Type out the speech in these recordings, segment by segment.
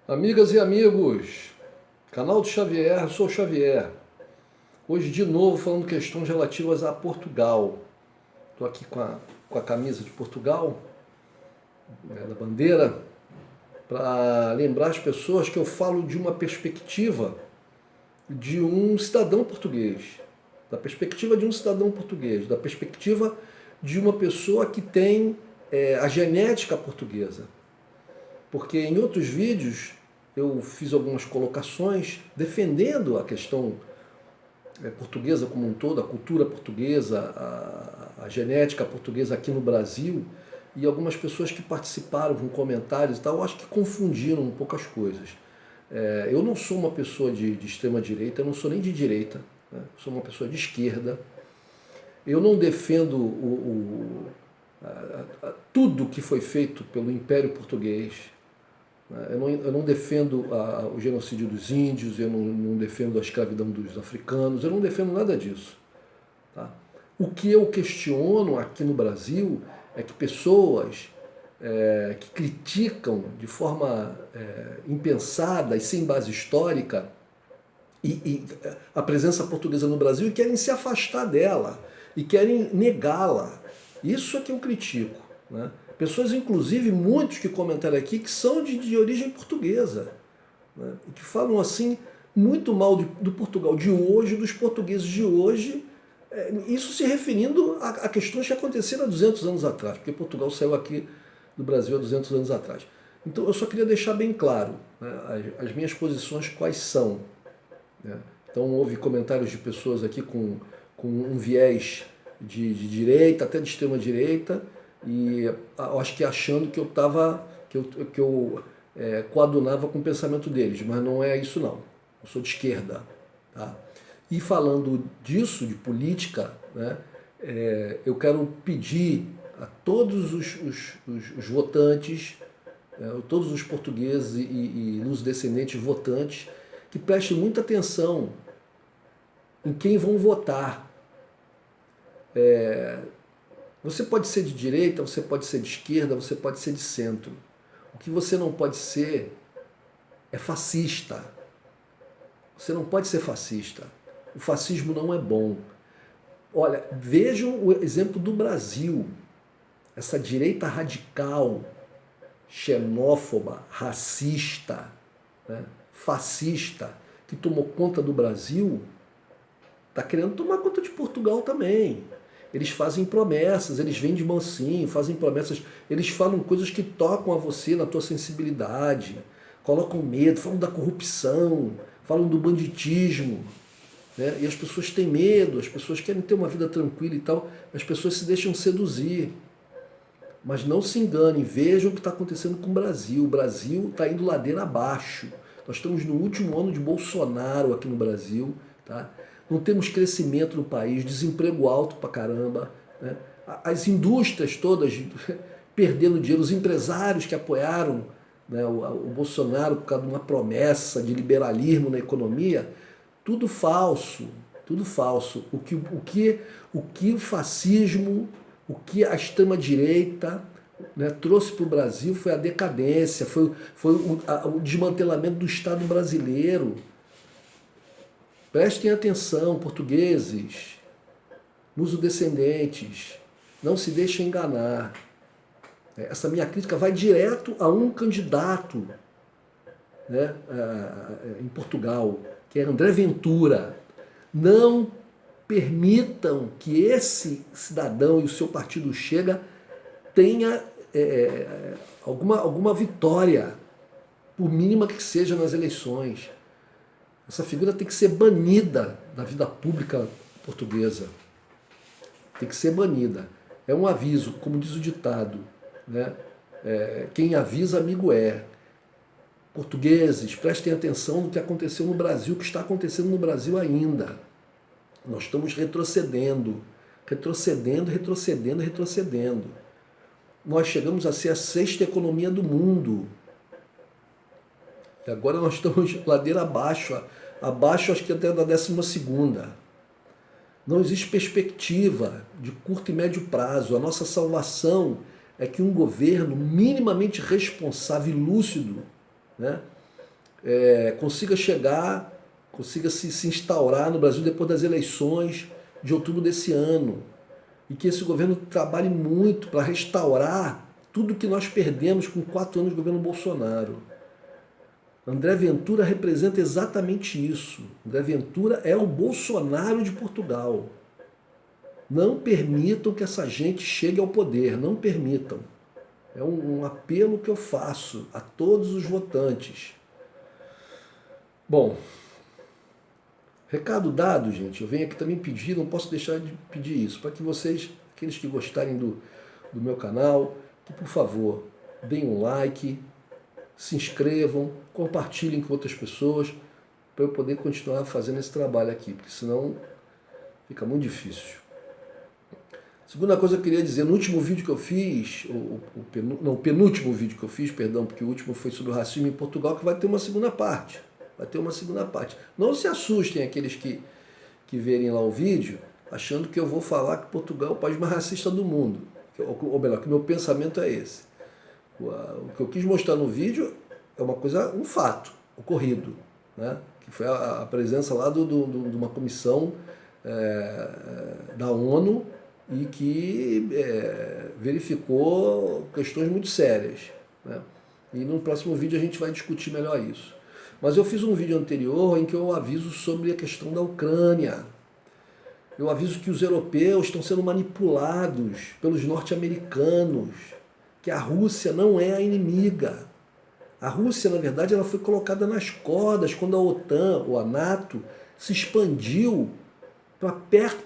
Amigas e amigos, canal do Xavier, eu sou o Xavier. Hoje de novo falando questões relativas a Portugal. Estou aqui com a camisa de Portugal, da bandeira, para lembrar as pessoas que eu falo de uma perspectiva de um cidadão português, da perspectiva de um cidadão português, da perspectiva de uma pessoa que tem a genética portuguesa. Porque em outros vídeos eu fiz algumas colocações defendendo a questão portuguesa como um todo, a cultura portuguesa, a genética portuguesa aqui no Brasil, e algumas pessoas que participaram com comentários e tal, eu acho que confundiram um pouco as coisas. Eu não sou uma pessoa de extrema direita, eu não sou nem de direita, né? Sou uma pessoa de esquerda. Eu não defendo tudo que foi feito pelo Império Português. Eu não defendo o genocídio dos índios, eu não defendo a escravidão dos africanos, eu não defendo nada disso. Tá? O que eu questiono aqui no Brasil é que pessoas que criticam de forma impensada e sem base histórica a presença portuguesa no Brasil e querem se afastar dela e querem negá-la. Isso é que eu critico. Né? Pessoas, inclusive, muitos que comentaram aqui, que são de origem portuguesa, né? E que falam assim muito mal do Portugal de hoje, dos portugueses de hoje, isso se referindo a questões que aconteceram há 200 anos atrás, porque Portugal saiu aqui do Brasil há 200 anos atrás. Então eu só queria deixar bem claro, né, as minhas posições quais são. Né? Então houve comentários de pessoas aqui com um viés de direita, até de extrema direita, e eu acho que achando que eu estava, que eu coadunava com o pensamento deles, mas não é isso não. Eu sou de esquerda. Tá? E falando disso, de política, né, eu quero pedir a todos os votantes, todos os portugueses e luso-descendentes votantes, que prestem muita atenção em quem vão votar. Você pode ser de direita, você pode ser de esquerda, você pode ser de centro. O que você não pode ser é fascista. Você não pode ser fascista. O fascismo não é bom. Olha, vejam o exemplo do Brasil. Essa direita radical, xenófoba, racista, né, fascista, que tomou conta do Brasil, está querendo tomar conta de Portugal também. Eles fazem promessas, eles vêm de mansinho, fazem promessas, eles falam coisas que tocam a você na tua sensibilidade, colocam medo, falam da corrupção, falam do banditismo. Né? E as pessoas têm medo, as pessoas querem ter uma vida tranquila e tal, as pessoas se deixam seduzir. Mas não se enganem, vejam o que está acontecendo com o Brasil. O Brasil está indo ladeira abaixo. Nós estamos no último ano de Bolsonaro aqui no Brasil. Tá? Não temos crescimento no país, desemprego alto pra caramba. Né? As indústrias todas perdendo dinheiro, os empresários que apoiaram, né, o Bolsonaro por causa de uma promessa de liberalismo na economia, tudo falso, tudo falso. O que o fascismo, o que a extrema-direita, né, trouxe para o Brasil foi a decadência, foi o desmantelamento do Estado brasileiro. Prestem atenção, portugueses, luso-descendentes, não se deixem enganar. Essa minha crítica vai direto a um candidato, né, em Portugal, que é André Ventura. Não permitam que esse cidadão e o seu partido Chega tenha alguma vitória, por mínima que seja nas eleições. Essa figura tem que ser banida da vida pública portuguesa. Tem que ser banida. É um aviso, como diz o ditado, né? Quem avisa, amigo é. Portugueses, prestem atenção no que aconteceu no Brasil, o que está acontecendo no Brasil ainda. Nós estamos retrocedendo, retrocedendo, retrocedendo, retrocedendo. Nós chegamos a ser a 6ª economia do mundo. E agora nós estamos ladeira abaixo, acho que até da 12ª. Não existe perspectiva de curto e médio prazo. A nossa salvação é que um governo minimamente responsável e lúcido, né, consiga chegar, consiga se instaurar no Brasil depois das eleições de outubro desse ano. E que esse governo trabalhe muito para restaurar tudo que nós perdemos com 4 anos de governo Bolsonaro. André Ventura representa exatamente isso. André Ventura é o Bolsonaro de Portugal. Não permitam que essa gente chegue ao poder, não permitam. É um apelo que eu faço a todos os votantes. Bom, recado dado, gente. Eu venho aqui também pedir, não posso deixar de pedir isso, para que vocês, aqueles que gostarem do meu canal, que por favor, deem um like, se inscrevam, compartilhem com outras pessoas, para eu poder continuar fazendo esse trabalho aqui, porque senão fica muito difícil. Segunda coisa que eu queria dizer, no último vídeo que eu fiz, o penúltimo vídeo que eu fiz, perdão, porque o último foi sobre o racismo em Portugal, que vai ter uma segunda parte. Vai ter uma segunda parte. Não se assustem aqueles que verem lá o vídeo, achando que eu vou falar que Portugal é o país mais racista do mundo. Ou melhor, que o meu pensamento é esse. O que eu quis mostrar no vídeo é uma coisa, um fato ocorrido, né? Que foi a presença lá de uma comissão da ONU e que verificou questões muito sérias, né? E no próximo vídeo a gente vai discutir melhor isso. Mas eu fiz um vídeo anterior em que eu aviso sobre a questão da Ucrânia. Eu aviso que os europeus estão sendo manipulados pelos norte-americanos, que a Rússia não é a inimiga. A Rússia, na verdade, ela foi colocada nas cordas quando a OTAN, ou a NATO, se expandiu para perto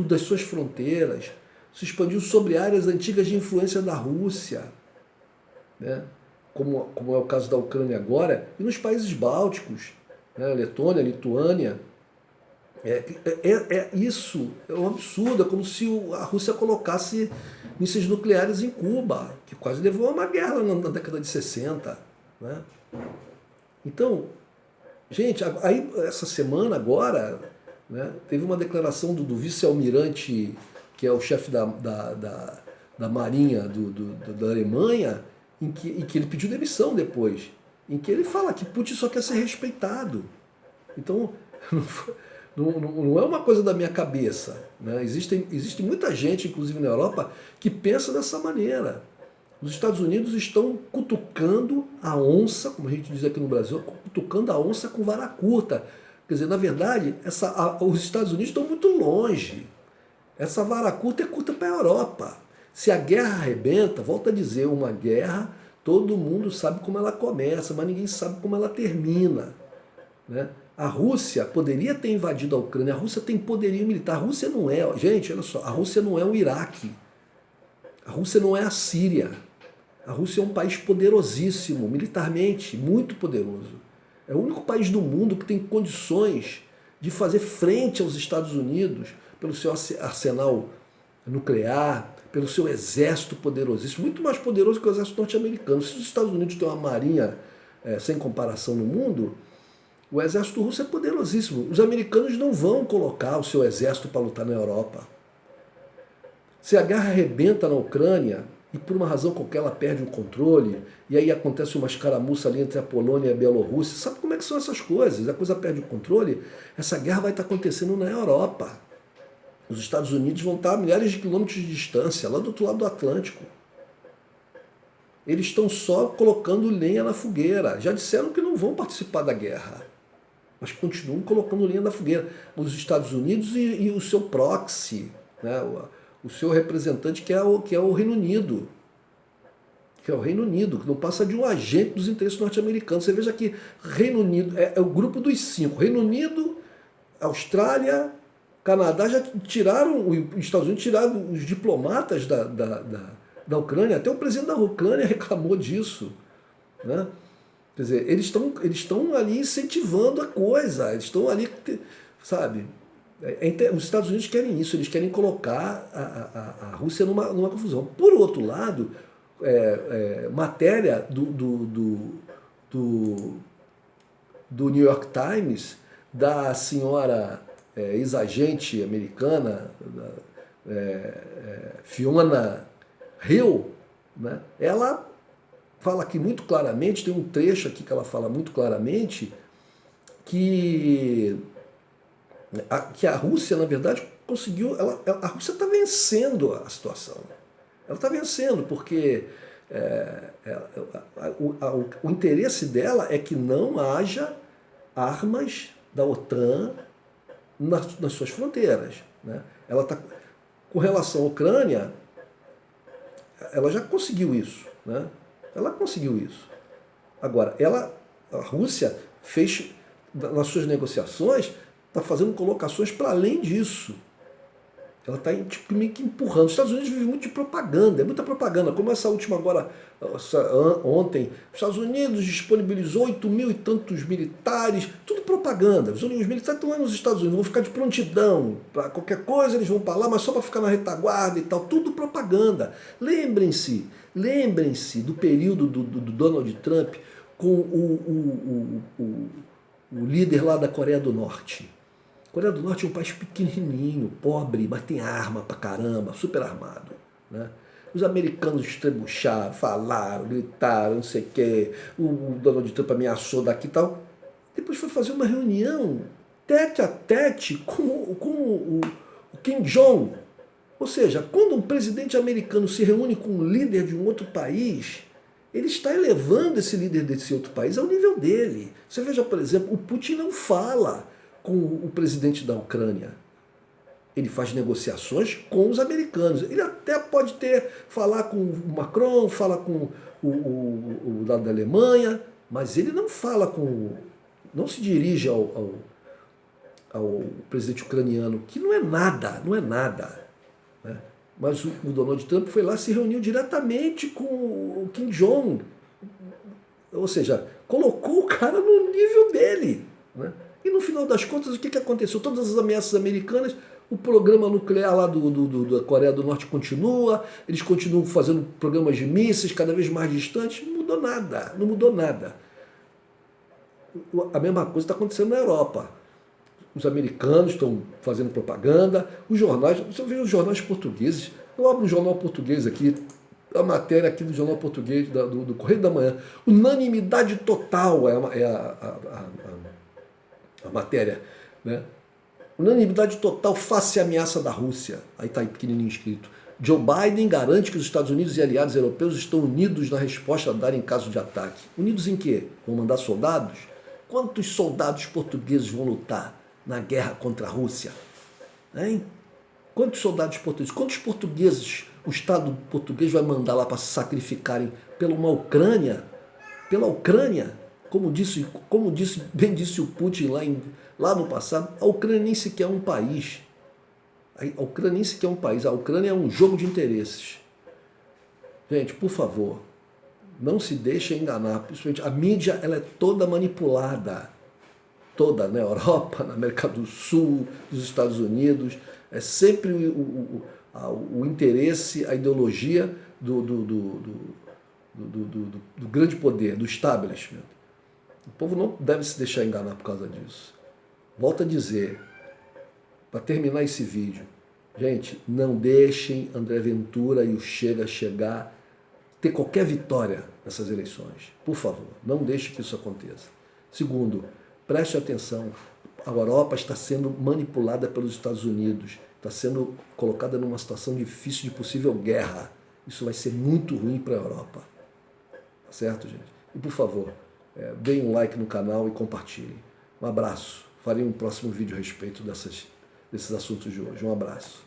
das suas fronteiras, se expandiu sobre áreas antigas de influência da Rússia, né? Como é o caso da Ucrânia agora, e nos países bálticos, né? Letônia, Lituânia. Isso é um absurdo, é como se a Rússia colocasse mísseis nucleares em Cuba, que quase levou a uma guerra na década de 60. Né? Então, gente, aí essa semana agora, né, teve uma declaração do vice-almirante, que é o chefe da Marinha da Alemanha, em que ele pediu demissão depois, em que ele fala que Putin só quer ser respeitado. Então, não é uma coisa da minha cabeça. Né? Existe muita gente, inclusive na Europa, que pensa dessa maneira. Os Estados Unidos estão cutucando a onça, como a gente diz aqui no Brasil, cutucando a onça com vara curta. Quer dizer, na verdade, os Estados Unidos estão muito longe. Essa vara curta é curta para a Europa. Se a guerra arrebenta, volto a dizer, uma guerra, todo mundo sabe como ela começa, mas ninguém sabe como ela termina. Né? A Rússia poderia ter invadido a Ucrânia, a Rússia tem poderio militar. A Rússia não é, gente, olha só, a Rússia não é o Iraque, a Rússia não é a Síria. A Rússia é um país poderosíssimo, militarmente, muito poderoso. É o único país do mundo que tem condições de fazer frente aos Estados Unidos pelo seu arsenal nuclear, pelo seu exército poderosíssimo, muito mais poderoso que o exército norte-americano. Se os Estados Unidos têm uma marinha sem comparação no mundo, o exército russo é poderosíssimo. Os americanos não vão colocar o seu exército para lutar na Europa. Se a guerra arrebenta na Ucrânia, e por uma razão qualquer ela perde o controle, e aí acontece uma escaramuça ali entre a Polônia e a Bielorrússia, sabe como é que são essas coisas? A coisa perde o controle, essa guerra vai estar acontecendo na Europa. Os Estados Unidos vão estar a milhares de quilômetros de distância, lá do outro lado do Atlântico. Eles estão só colocando lenha na fogueira. Já disseram que não vão participar da guerra, mas continuam colocando lenha na fogueira. Os Estados Unidos e o seu proxy, né? O seu representante, que é o Reino Unido. Que é o Reino Unido, que não passa de um agente dos interesses norte-americanos. Você veja que Reino Unido é o grupo dos 5. Reino Unido, Austrália, Canadá já tiraram, os Estados Unidos tiraram os diplomatas da Ucrânia. Até o presidente da Ucrânia reclamou disso. Né? Quer dizer, eles estão ali incentivando a coisa. Eles estão ali, sabe... Os Estados Unidos querem isso, eles querem colocar a Rússia numa confusão. Por outro lado, matéria do New York Times, da senhora ex-agente americana, Fiona Hill, né? Ela fala aqui muito claramente, tem um trecho aqui que ela fala muito claramente, que a Rússia, na verdade, conseguiu... a Rússia está vencendo a situação. Ela está vencendo, porque o interesse dela é que não haja armas da OTAN nas suas fronteiras. Né? Ela está, com relação à Ucrânia, ela já conseguiu isso. Né? Ela conseguiu isso. Agora, a Rússia fez, nas suas negociações, está fazendo colocações para além disso. Ela está tipo, meio que empurrando. Os Estados Unidos vivem muito de propaganda, é muita propaganda. Como essa última agora, ontem, os Estados Unidos disponibilizou 8.000 e tantos militares, tudo propaganda. Os militares estão lá nos Estados Unidos, vão ficar de prontidão. Para qualquer coisa eles vão para lá, mas só para ficar na retaguarda e tal. Tudo propaganda. Lembrem-se do período do Donald Trump com o líder lá da Coreia do Norte. A Coreia do Norte é um país pequenininho, pobre, mas tem arma pra caramba, super armado. Né? Os americanos estrebucharam, falaram, gritaram, não sei o quê. O Donald Trump ameaçou daqui e tal. Depois foi fazer uma reunião tete a tete com o Kim Jong. Ou seja, quando um presidente americano se reúne com um líder de um outro país, ele está elevando esse líder desse outro país ao nível dele. Você veja, por exemplo, o Putin não fala com o presidente da Ucrânia. Ele faz negociações com os americanos. Ele até pode falar com o Macron, fala com o lado da Alemanha, mas ele não fala não se dirige ao presidente ucraniano, que não é nada, né? Mas o Donald Trump foi lá, se reuniu diretamente com o Kim Jong. Ou seja, colocou o cara no nível dele, né? E no final das contas, o que aconteceu? Todas as ameaças americanas, o programa nuclear lá da Coreia do Norte continua, eles continuam fazendo programas de mísseis cada vez mais distantes, não mudou nada. A mesma coisa está acontecendo na Europa. Os americanos estão fazendo propaganda, os jornais, você vê os jornais portugueses, eu abro um jornal português aqui, a matéria aqui do jornal português, do Correio da Manhã, unanimidade total é a matéria, né? Unanimidade total face à ameaça da Rússia. Aí está aí pequenininho escrito. Joe Biden garante que os Estados Unidos e aliados europeus estão unidos na resposta a dar em caso de ataque. Unidos em quê? Vão mandar soldados? Quantos soldados portugueses vão lutar na guerra contra a Rússia? Hein? Quantos soldados portugueses? Quantos portugueses o Estado português vai mandar lá para se sacrificarem pela uma Ucrânia? Pela Ucrânia? Como bem disse o Putin lá no passado, a Ucrânia nem sequer é um país. A Ucrânia nem sequer é um país. A Ucrânia é um jogo de interesses. Gente, por favor, não se deixe enganar. Principalmente a mídia, ela é toda manipulada. Toda, na Europa, na América do Sul, nos Estados Unidos. É sempre o interesse, a ideologia do grande poder, do establishment. O povo não deve se deixar enganar por causa disso. Volto a dizer, para terminar esse vídeo, gente, não deixem André Ventura e o Chega ter qualquer vitória nessas eleições. Por favor, não deixe que isso aconteça. Segundo, preste atenção, a Europa está sendo manipulada pelos Estados Unidos, está sendo colocada numa situação difícil de possível guerra. Isso vai ser muito ruim para a Europa. Tá certo, gente? E por favor, deem um like no canal e compartilhem. Um abraço. Farei um próximo vídeo a respeito desses assuntos de hoje. Um abraço.